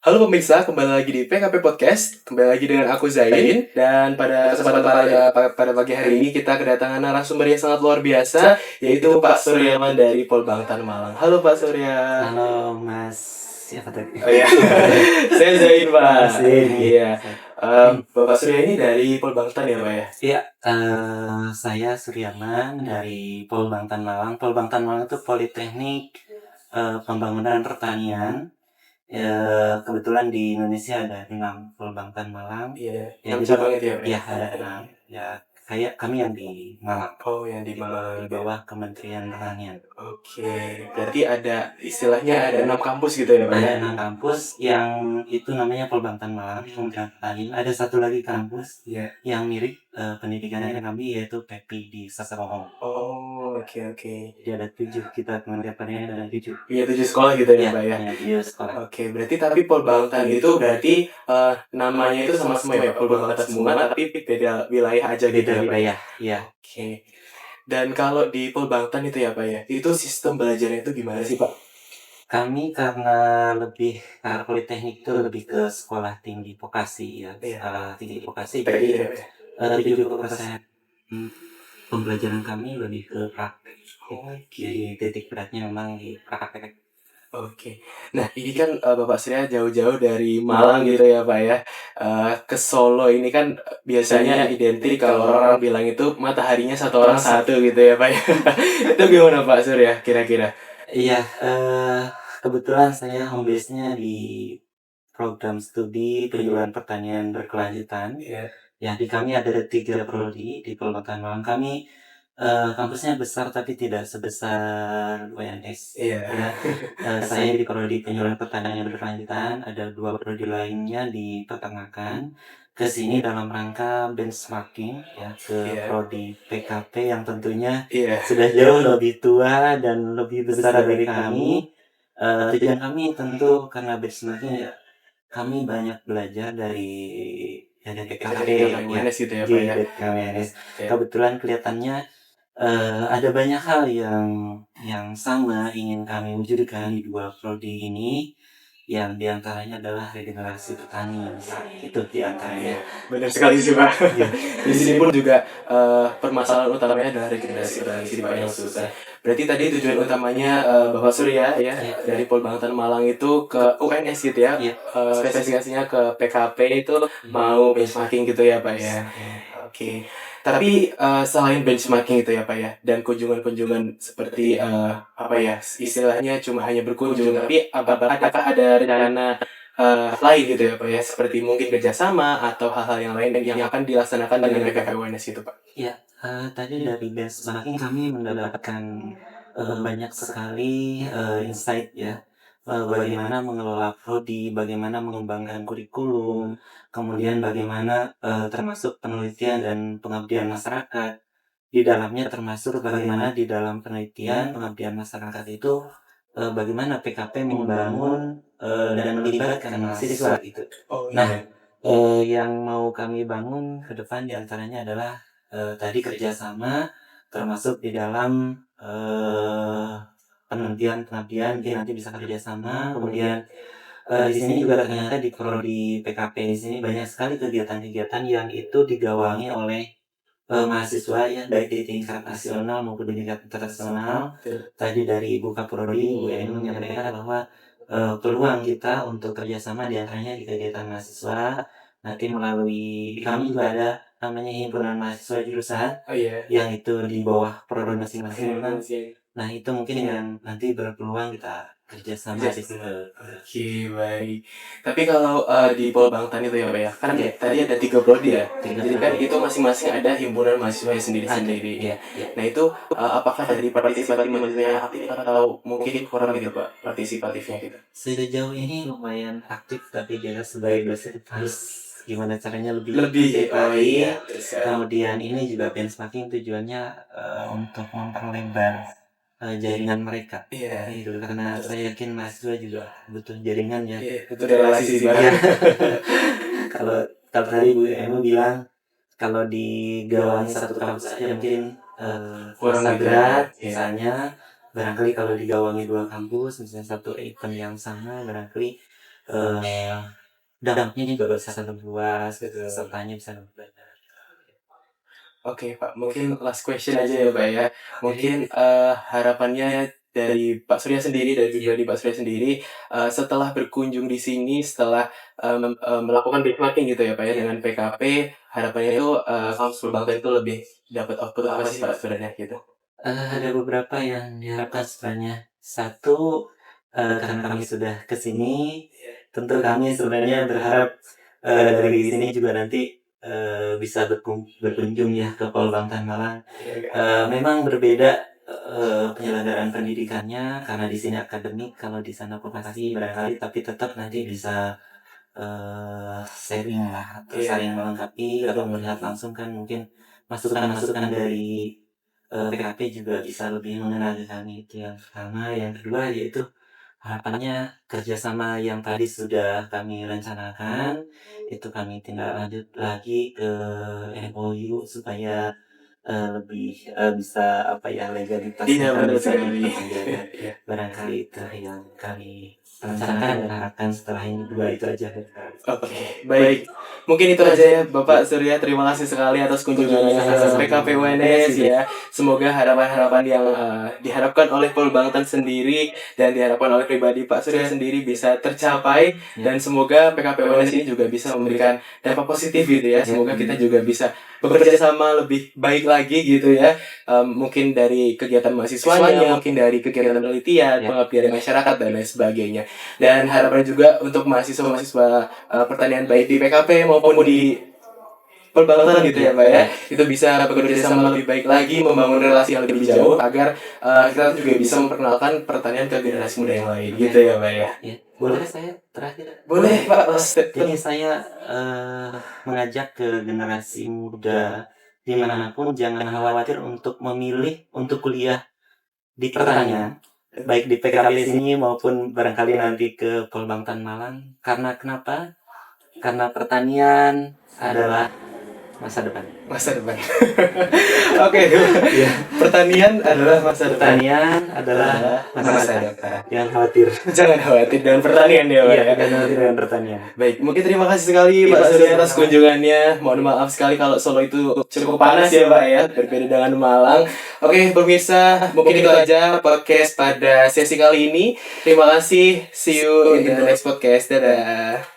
Halo pemirsa, kembali lagi di PKP Podcast. Kembali lagi dengan aku Zain. Dan pada kesempatan pada pagi hari ini kita kedatangan narasumber yang sangat luar biasa, yaitu Pak Suryaman dari Polbangtan Malang. Halo Pak Surya. Halo Mas, siapa tadi? Oh iya, saya Zain Pak. Zain. Iya. Bapak Surya ini dari Polbangtan ya Pak ya? Iya, saya Suryaman dari Polbangtan Malang. Polbangtan Malang itu Politeknik Pembangunan Pertanian. Kebetulan di Indonesia ada 6 Polbangtan Malang. Iya. Ya, Yang jadi cabang itu ya Pak? ya ada 6. Ya, kayak kami yang di Malang. Oh, yang di Malang. Di bawah Kementerian Pertanian. Oke, berarti ada istilahnya ada 6 kampus gitu ya Pak ya? Ada 6 kampus yang itu namanya Polbangtan Malang, Kementerian Pertanian. Ada satu lagi kampus yang mirip pendidikannya kami, yaitu PEPI di Sasarohong. Oh, oke. Jadi ada 7, kita Kementerian Pertanian ada 7. Iya, 7 sekolah gitu ya Pak ya? Iya, sekolah. Oke, berarti tapi Polbangtan itu berarti namanya itu sama semua ya Pak? Polbangtan semua, tapi beda wilayah aja gitu Beda ya Pak? wilayah, iya. Oke. Dan kalau di Polbangtan itu ya Pak ya, itu sistem belajarnya itu gimana sih Pak? Kami karena Politeknik itu lebih ke sekolah tinggi vokasi ya. Iya. Sekolah tinggi vokasi, PI jadi gitu ya Pak ya? 70% pembelajaran kami lebih ke praktek. Jadi titik beratnya memang di praktek. Oke. Nah, ini kan Bapak Surya jauh-jauh dari Malang gitu ya Pak ya. Ke Solo ini kan biasanya identik kalau orang bilang itu mataharinya satu orang satu gitu ya Pak ya. Itu gimana Pak Surya kira-kira? Iya, kebetulan saya home base-nya di program studi penjualan pertanian berkelanjutan. Iya. Ya, di kami ada 3 prodi di Polbangtan Malang. Kami kampusnya besar tapi tidak sebesar UNS. Iya. Ya, saya di prodi penjualan pertanian berkelanjutan, ada 2 prodi lainnya di peternakan. Ke sini dalam rangka benchmarking ya ke Iya. prodi PKP yang tentunya Iya. sudah jauh lebih tua dan lebih besar dari kami. Tujuan kami tentu karena benchmarking ya, kami banyak belajar dari PKP Dari ya, UNS gitu ya di Pak ya. UNS. Iya. Kebetulan kelihatannya ada banyak hal yang sama ingin kami wujudkan di 2 prodi ini, yang diantaranya adalah regenerasi petani. Itu diantaranya. Benar sekali sih Pak. Iya. Di sini pun juga permasalahan utamanya adalah regenerasi petani sih Pak yang susah. Berarti tadi tujuan utamanya Bapak Surya ya dari Polbangtan Malang itu ke UNS gitu ya. Iya. Spesifikasinya ke PKP itu mau benchmarking gitu ya Pak ya. Oke. Tapi selain benchmarking itu ya Pak ya, dan kunjungan-kunjungan seperti apa ya, istilahnya cuma hanya berkunjung, tapi apakah ada rencana lain gitu ya Pak ya, seperti mungkin kerjasama atau hal-hal yang lain yang akan dilaksanakan dengan PKK UNS itu Pak? Ya, tadi dari benchmarking kami mendapatkan banyak sekali insight ya, bagaimana mengelola prodi, bagaimana mengembangkan kurikulum, kemudian bagaimana termasuk penelitian dan pengabdian masyarakat. Di dalamnya termasuk bagaimana di dalam penelitian pengabdian masyarakat itu bagaimana PKP membangun dan melibatkan mahasiswa gitu. Oh Nah, iya. yang mau kami bangun ke depan diantaranya adalah tadi kerjasama termasuk di dalam penelitian pengabdian, mungkin nanti bisa kerjasama. Kemudian di sini juga ternyata di prodi PKP di sini banyak sekali kegiatan-kegiatan yang itu digawangi oleh mahasiswa ya, baik di tingkat nasional maupun di tingkat internasional. Tadi dari Ibu Kaprodi, Bu Eni menyampaikan bahwa peluang kita untuk kerjasama diantaranya di kegiatan mahasiswa. Nanti melalui kami juga ada namanya himpunan mahasiswa jurusan Oh iya. yang itu di bawah prodi masing-masing. Oke, Nah itu mungkin yang nanti berpeluang kita kerjasama di situ. baik. Tapi kalau di Polbangtan itu ya Pak ya, kan tadi ada 3 prodi ya. Jadi kan itu masing-masing ada himpunan mahasiswa sendiri-sendiri. Iya. Nah itu apakah dari partisipatif mahasiswa yang aktif atau mungkin kurang gitu Pak partisipatifnya gitu? Sejauh ini lumayan aktif, tapi dia sebagai dosen harus gimana caranya lebih Oh iya. Kemudian ini juga benchmarking tujuannya untuk memperlebar jaringan mereka. Iya. Itu karena saya yakin mahasiswa juga butuh jaringan ya. Iya, itu relasi sih Pak. Iya. Kalau tadi Bu Emu bilang kalau digawangi satu kampus saja mungkin Kurang kurang gitu. berat, Iya. misalnya barangkali kalau digawangi 2 kampus, misalnya satu event yang sama, barangkali eh, dampaknya juga bisa lebih luas gitu, sertanya bisa lebih banyak. Oke Pak, mungkin last question aja ya Pak ya. Mungkin harapannya dari Pak Surya sendiri, dari pribadi Pak Surya sendiri, setelah berkunjung di sini, setelah melakukan benchmarking gitu ya Pak ya dengan PKP, harapannya itu Kampus Perbangsa itu lebih dapat output apa sih Pak sebenarnya gitu? Ada beberapa yang diharapkan sebenarnya. Satu, karena kami sudah ke sini, tentu kami sebenarnya berharap dari sini juga nanti bisa berkunjung ya ke Polbangtan Malang. Memang berbeda penyelenggaraan pendidikannya karena di sini akademik, kalau di sana vokasi barangkali, tapi tetap nanti bisa sharing lah atau saling melengkapi. Kalau melihat langsung kan mungkin masukan-masukan dari PKP juga bisa lebih mengenali kami, itu yang pertama. Yang kedua yaitu harapannya kerjasama yang tadi sudah kami rencanakan itu kami tindak lanjut lagi ke MOU supaya lebih bisa apa ya, legalitasnya Iya kan benar bisa sekali. dipermudah. Iya. Barangkali itu yang kami rencanakan dan harapkan setelah ini juga itu aja. Oke, baik. Mungkin itu aja ya Bapak Surya. Terima kasih sekali atas kunjungannya ke PKP UNS ya. Semoga harapan-harapan yang diharapkan oleh Polbangtan sendiri dan diharapkan oleh pribadi Pak Surya sendiri bisa tercapai, dan semoga PKP UNS ini juga bisa memberikan dampak positif gitu ya. Semoga kita juga bisa bekerja sama lebih baik lagi gitu ya. Mungkin dari kegiatan mahasiswanya, mungkin dari kegiatan penelitian, pengabdian masyarakat dan lain sebagainya. Dan harapan juga untuk mahasiswa-mahasiswa pertanian baik di PKP maupun di Perbangsan gitu ya Pak ya, itu bisa bekerja sama lebih baik lagi, membangun relasi yang lebih jauh agar kita juga bisa memperkenalkan pertanian ke generasi muda yang lain gitu ya Pak ya. Ya, boleh saya terakhir? Boleh Pak. Jadi saya mengajak ke generasi muda dimanapun jangan khawatir untuk memilih untuk kuliah di pertanian, baik di PKP sini maupun barangkali nanti ke Polbangtan Malang. Karena kenapa? Karena pertanian adalah masa depan. Masa depan. Oke. Pertanian adalah masa depan. Pertanian adalah masa depan. Jangan khawatir. Jangan khawatir dengan pertanian ya Pak ya. Jangan khawatir dengan pertanian. Baik, mungkin terima kasih sekali Pak Surya atas kunjungannya. Mohon maaf sekali kalau Solo itu cukup panas ya Pak ya, berbeda dengan Malang. Oke pemirsa, mungkin itu aja podcast pada sesi kali ini. Terima kasih, see you in the next podcast. Dadah.